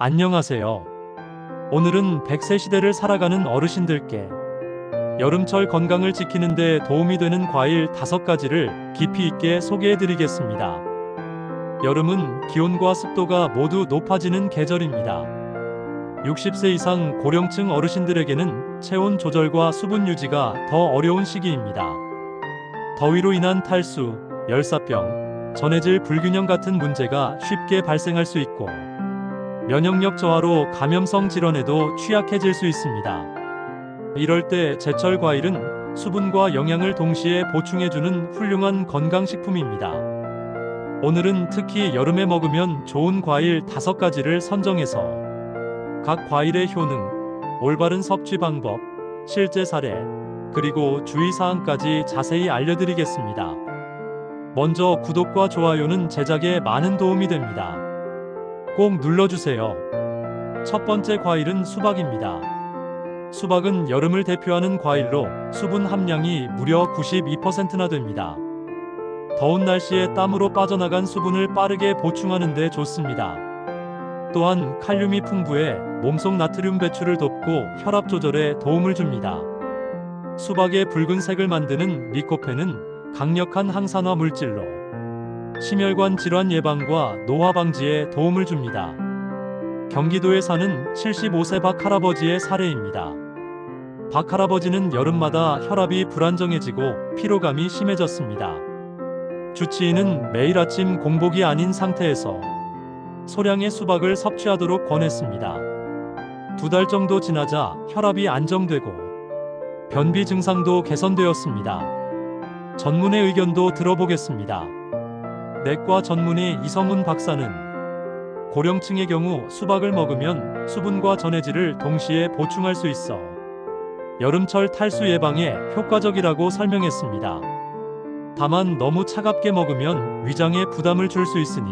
안녕하세요. 오늘은 100세 시대를 살아가는 어르신들께 여름철 건강을 지키는 데 도움이 되는 과일 5가지를 깊이 있게 소개해 드리겠습니다. 여름은 기온과 습도가 모두 높아지는 계절입니다. 60세 이상 고령층 어르신들에게는 체온 조절과 수분 유지가 더 어려운 시기입니다. 더위로 인한 탈수, 열사병, 전해질 불균형 같은 문제가 쉽게 발생할 수 있고 면역력 저하로 감염성 질환에도 취약해질 수 있습니다. 이럴 때 제철 과일은 수분과 영양을 동시에 보충해주는 훌륭한 건강식품입니다. 오늘은 특히 여름에 먹으면 좋은 과일 5가지를 선정해서 각 과일의 효능, 올바른 섭취 방법, 실제 사례, 그리고 주의사항까지 자세히 알려드리겠습니다. 먼저 구독과 좋아요는 제작에 많은 도움이 됩니다. 꼭 눌러주세요. 첫 번째 과일은 수박입니다. 수박은 여름을 대표하는 과일로 수분 함량이 무려 92%나 됩니다. 더운 날씨에 땀으로 빠져나간 수분을 빠르게 보충하는 데 좋습니다. 또한 칼륨이 풍부해 몸속 나트륨 배출을 돕고 혈압 조절에 도움을 줍니다. 수박의 붉은색을 만드는 리코펜은 강력한 항산화 물질로 심혈관 질환 예방과 노화 방지에 도움을 줍니다. 경기도에 사는 75세 박 할아버지의 사례입니다. 박 할아버지는 여름마다 혈압이 불안정해지고 피로감이 심해졌습니다. 주치의는 매일 아침 공복이 아닌 상태에서 소량의 수박을 섭취하도록 권했습니다. 2달 정도 지나자 혈압이 안정되고 변비 증상도 개선되었습니다. 전문의 의견도 들어보겠습니다. 내과 전문의 이성훈 박사는 고령층의 경우 수박을 먹으면 수분과 전해질을 동시에 보충할 수 있어 여름철 탈수 예방에 효과적이라고 설명했습니다. 다만 너무 차갑게 먹으면 위장에 부담을 줄 수 있으니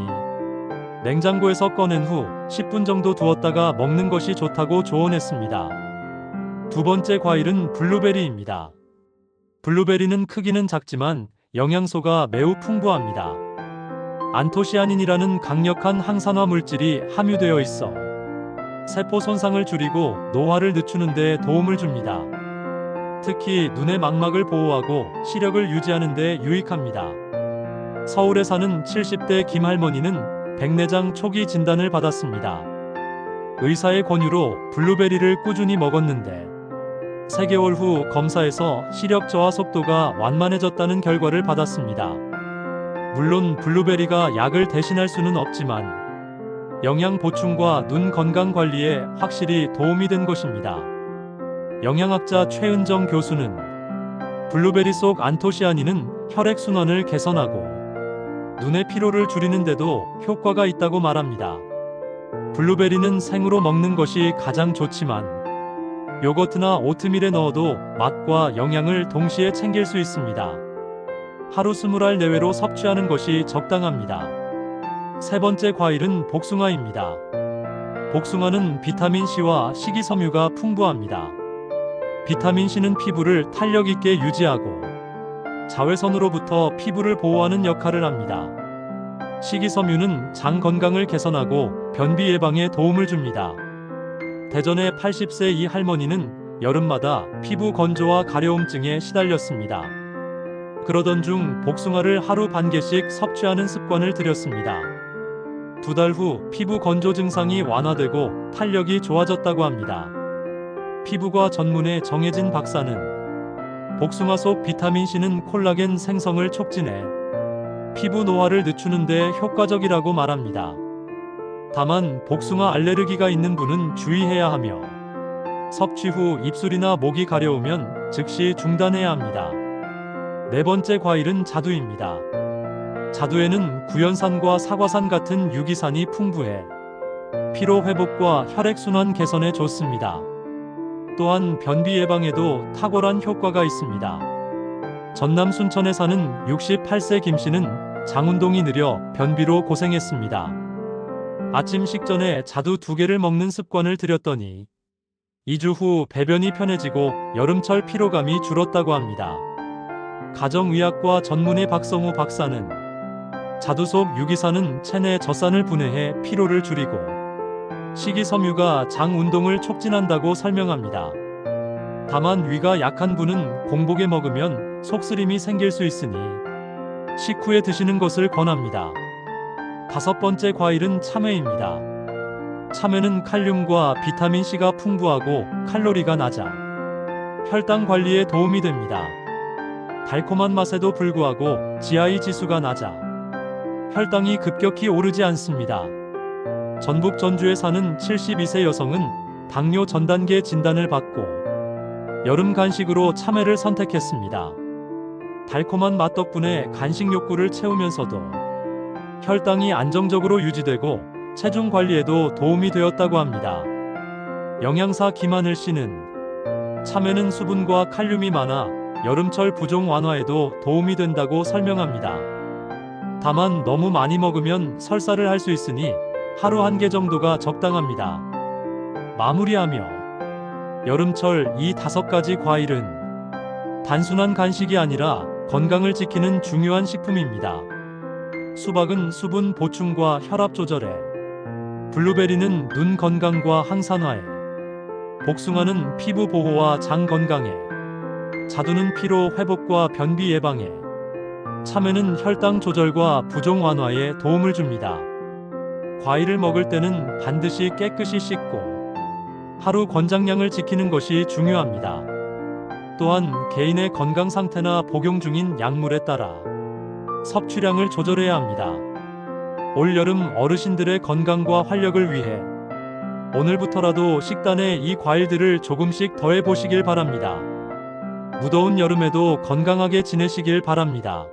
냉장고에서 꺼낸 후 10분 정도 두었다가 먹는 것이 좋다고 조언했습니다. 두 번째 과일은 블루베리입니다. 블루베리는 크기는 작지만 영양소가 매우 풍부합니다. 안토시아닌이라는 강력한 항산화 물질이 함유되어 있어 세포 손상을 줄이고 노화를 늦추는 데 도움을 줍니다. 특히 눈의 망막을 보호하고 시력을 유지하는 데 유익합니다. 서울에 사는 70대 김할머니는 백내장 초기 진단을 받았습니다. 의사의 권유로 블루베리를 꾸준히 먹었는데 3개월 후 검사에서 시력 저하 속도가 완만해졌다는 결과를 받았습니다. 물론 블루베리가 약을 대신할 수는 없지만 영양 보충과 눈 건강 관리에 확실히 도움이 된 것입니다. 영양학자 최은정 교수는 블루베리 속 안토시아닌은 혈액순환을 개선하고 눈의 피로를 줄이는 데도 효과가 있다고 말합니다. 블루베리는 생으로 먹는 것이 가장 좋지만 요거트나 오트밀에 넣어도 맛과 영양을 동시에 챙길 수 있습니다. 하루 20알 내외로 섭취하는 것이 적당합니다. 세 번째 과일은 복숭아입니다. 복숭아는 비타민C와 식이섬유가 풍부합니다. 비타민C는 피부를 탄력 있게 유지하고 자외선으로부터 피부를 보호하는 역할을 합니다. 식이섬유는 장 건강을 개선하고 변비 예방에 도움을 줍니다. 대전의 80세 이 할머니는 여름마다 피부 건조와 가려움증에 시달렸습니다. 그러던 중 복숭아를 하루 반 개씩 섭취하는 습관을 들였습니다. 2달 후 피부 건조 증상이 완화되고 탄력이 좋아졌다고 합니다. 피부과 전문의 정혜진 박사는 복숭아 속 비타민C는 콜라겐 생성을 촉진해 피부 노화를 늦추는 데 효과적이라고 말합니다. 다만 복숭아 알레르기가 있는 분은 주의해야 하며 섭취 후 입술이나 목이 가려우면 즉시 중단해야 합니다. 네 번째 과일은 자두입니다. 자두에는 구연산과 사과산 같은 유기산이 풍부해 피로 회복과 혈액순환 개선에 좋습니다. 또한 변비 예방에도 탁월한 효과가 있습니다. 전남 순천에 사는 68세 김씨는 장운동이 느려 변비로 고생했습니다. 아침 식전에 자두 2개를 먹는 습관을 들였더니 2주 후 배변이 편해지고 여름철 피로감이 줄었다고 합니다. 가정의학과 전문의 박성우 박사는 자두 속 유기산은 체내 젖산을 분해해 피로를 줄이고 식이섬유가 장 운동을 촉진한다고 설명합니다. 다만 위가 약한 분은 공복에 먹으면 속쓰림이 생길 수 있으니 식후에 드시는 것을 권합니다. 5번째 과일은 참외입니다. 참외는 칼륨과 비타민C가 풍부하고 칼로리가 낮아 혈당 관리에 도움이 됩니다. 달콤한 맛에도 불구하고 GI 지수가 낮아 혈당이 급격히 오르지 않습니다. 전북 전주에 사는 72세 여성은 당뇨 전 단계 진단을 받고 여름 간식으로 참외를 선택했습니다. 달콤한 맛 덕분에 간식 욕구를 채우면서도 혈당이 안정적으로 유지되고 체중 관리에도 도움이 되었다고 합니다. 영양사 김하늘 씨는 참외는 수분과 칼륨이 많아 여름철 부종 완화에도 도움이 된다고 설명합니다. 다만 너무 많이 먹으면 설사를 할 수 있으니 하루 1개 정도가 적당합니다. 마무리하며 여름철 이 5가지 과일은 단순한 간식이 아니라 건강을 지키는 중요한 식품입니다. 수박은 수분 보충과 혈압 조절에, 블루베리는 눈 건강과 항산화에, 복숭아는 피부 보호와 장 건강에, 자두는 피로 회복과 변비 예방에, 참외는 혈당 조절과 부종 완화에 도움을 줍니다. 과일을 먹을 때는 반드시 깨끗이 씻고 하루 권장량을 지키는 것이 중요합니다. 또한 개인의 건강 상태나 복용 중인 약물에 따라 섭취량을 조절해야 합니다. 올여름 어르신들의 건강과 활력을 위해 오늘부터라도 식단에 이 과일들을 조금씩 더해 보시길 바랍니다. 무더운 여름에도 건강하게 지내시길 바랍니다.